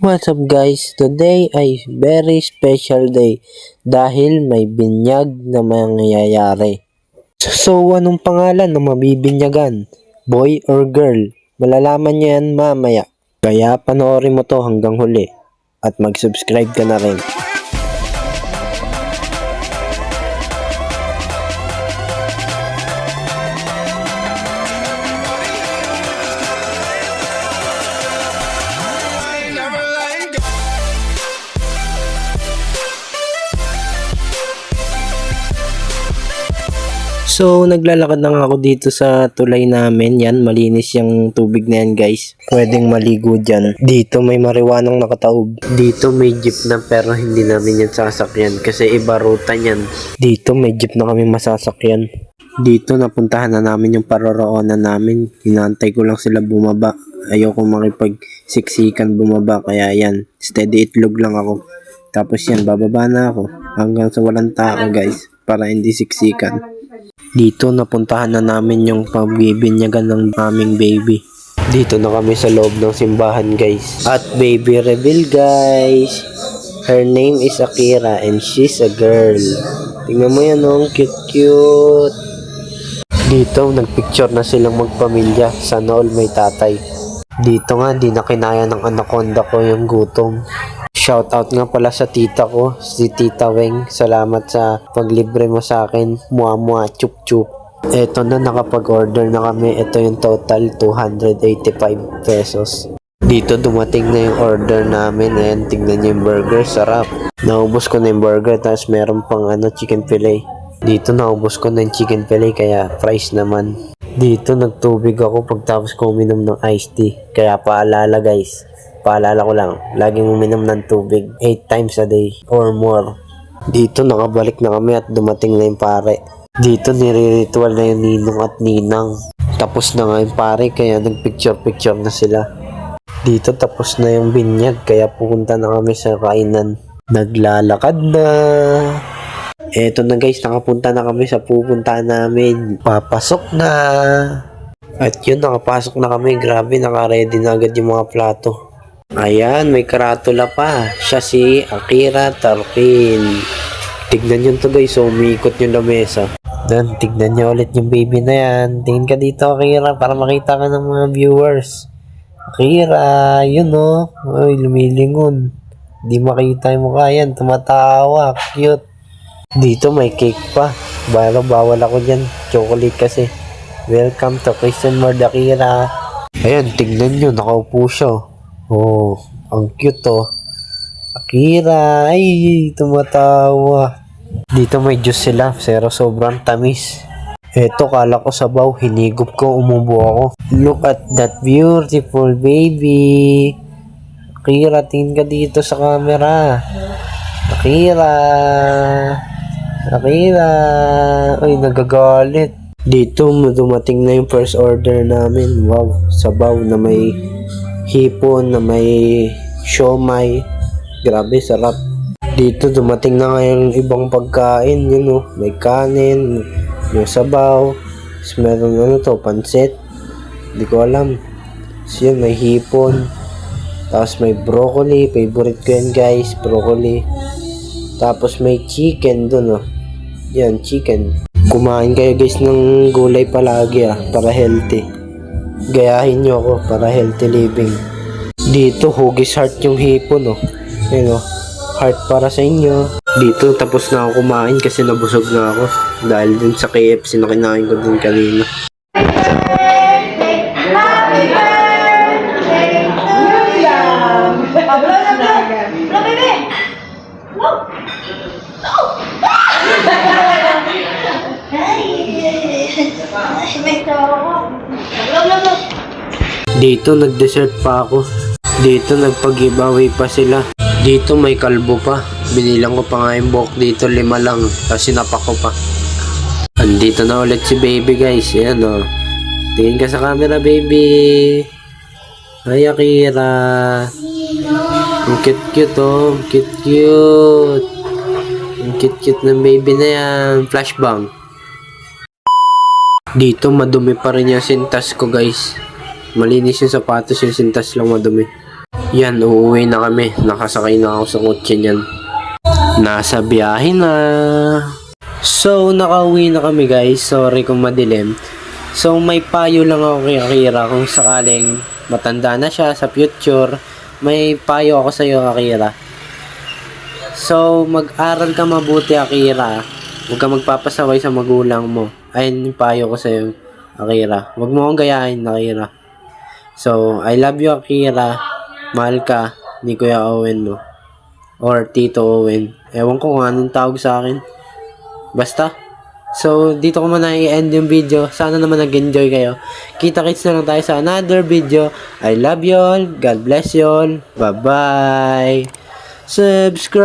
What's up guys? Today ay very special day dahil may binyag na mangyayari. So anong pangalan ng mabibinyagan? Boy or girl? Malalaman niyo yan mamaya. Kaya panoorin mo to hanggang huli at mag-subscribe ka na rin. So, naglalakad lang ako dito sa tulay namin. Yan, malinis yung tubig na yan guys. Pwedeng maligo dyan. Dito may mariwanang nakataob. Dito may jeep na pero hindi namin yan sasakyan kasi iba ruta niyan. Dito may jeep na kami masasakyan. Dito napuntahan na namin yung paroroonan namin. Hinantay ko lang sila bumaba. Ayoko makipagsiksikan bumaba kaya yan. Steady itlog lang ako. Tapos yan, bababa na ako. Hanggang sa walang tao guys. Para hindi siksikan. Dito napuntahan na namin yung pagbibinyagan ng aming baby. Dito na kami sa loob ng simbahan guys. At baby reveal guys. Her name is Akira and she's a girl. Tingnan mo yan oh, cute. Dito nagpicture na silang magpamilya. Sana all may tatay. Dito nga di na kinaya ng anaconda ko yung gutom. Shoutout nga pala sa tita ko, si Tita Weng. Salamat sa paglibre mo sa akin. Mua chup chup. Eto na, nakapag-order na kami. Ito yung total, 285 pesos. Dito dumating na yung order namin. Ayan, tingnan nyo yung burger. Sarap. Naubos ko na yung burger, tapos meron pang chicken fillet. Dito naubos ko na yung chicken fillet, kaya price naman. Dito nagtubig ako pagtapos ko uminom ng iced tea. Kaya paalala guys. Paalala ko lang, laging uminom ng tubig 8 times a day or more. Dito nakabalik na kami at dumating na yung pare. Dito nire-ritual na yung ninong at ninang. Tapos na nga yung pare kaya nagpicture-picture na sila. Dito tapos na yung binyag kaya pupunta na kami sa kainan. Naglalakad na. Eto na guys, nakapunta na kami sa pupuntahan namin. Papasok na. At yun, nakapasok na kami. Grabe, naka-ready na agad yung mga plato. Ayan, may karatula pa. Siya si Akira Tarkin. Tignan nyo to guys, so umiikot yung lamesa. Dan, tignan nyo ulit yung baby na yan. Tingin ka dito Akira para makita ka ng mga viewers. Akira, yun o. Uy, lumilingon. Di makita yung mukha yan, tumatawa. Cute. Dito may cake pa. Bawal ako dyan. Chocolate kasi. Welcome to Christian Mord Akira. Ayan, tignan nyo, nakaupo siya. Oh, ang cute oh. Akira, ay, tumatawa. Dito may juice sila, pero sobrang tamis. Eto, kala ko sabaw, hinigop ko, umubo ako. Look at that beautiful baby. Akira, tingin ka dito sa camera. Akira. Uy, nagagalit. Dito, dumating na yung first order namin. Wow, sabaw na may hipon, na may siomay. Grabe, sarap. Dito, dumating na ngayong ibang pagkain. Yun o, may kanin, yung sabaw. Tapos meron pansit. Hindi ko alam. So yun, may hipon. Tapos may broccoli. Favorite ko yan guys, broccoli. Tapos may chicken dun o. Yan, chicken. Kumain kayo guys ng gulay palagi para healthy. Gayahin nyo ako para healthy living. Dito, hugis heart yung hipon Ayun heart para sa inyo. Dito, tapos na ako kumain kasi nabusog na ako. Dahil din sa KFC na kinain ko din kanina. Dito nag-dessert pa ako. Dito nagpag-giveaway pa sila. Dito may kalbo pa. Binilang ko pa nga yung buhok dito, 5 lang. Kasi sinapak ko pa. Andito na ulit si baby guys. Ayan o. Tingin ka sa camera baby. Ay Akira. Ang cute oh. Cute. Ang cute ng baby na yan. Flashbang. Dito madumi pa rin yung sintas ko guys. Malinis yung sapatos, yung sintas lang madumi. Yan, uuwi na kami. Nakasakay na ako sa kotse niyan. Nasa biyahe na. So, nakauwi na kami guys. Sorry kung madilim. So, may payo lang ako kay Akira kung sakaling matanda na siya sa future. May payo ako sa iyo, Akira. So, mag-aral ka mabuti, Akira. Huwag ka magpapasaway sa magulang mo. Ayun yung payo ko sa iyo, Akira. Huwag mo akong gayahin, Akira. So, I love you, Akira. Mahal ka ni Kuya Owen mo. Or Tito Owen. Ewan ko kung anong tawag sa akin. Basta. So, dito ko muna i-end yung video. Sana naman nag-enjoy kayo. Kita-kits na lang tayo sa another video. I love you all. God bless you all. Bye-bye. Subscribe!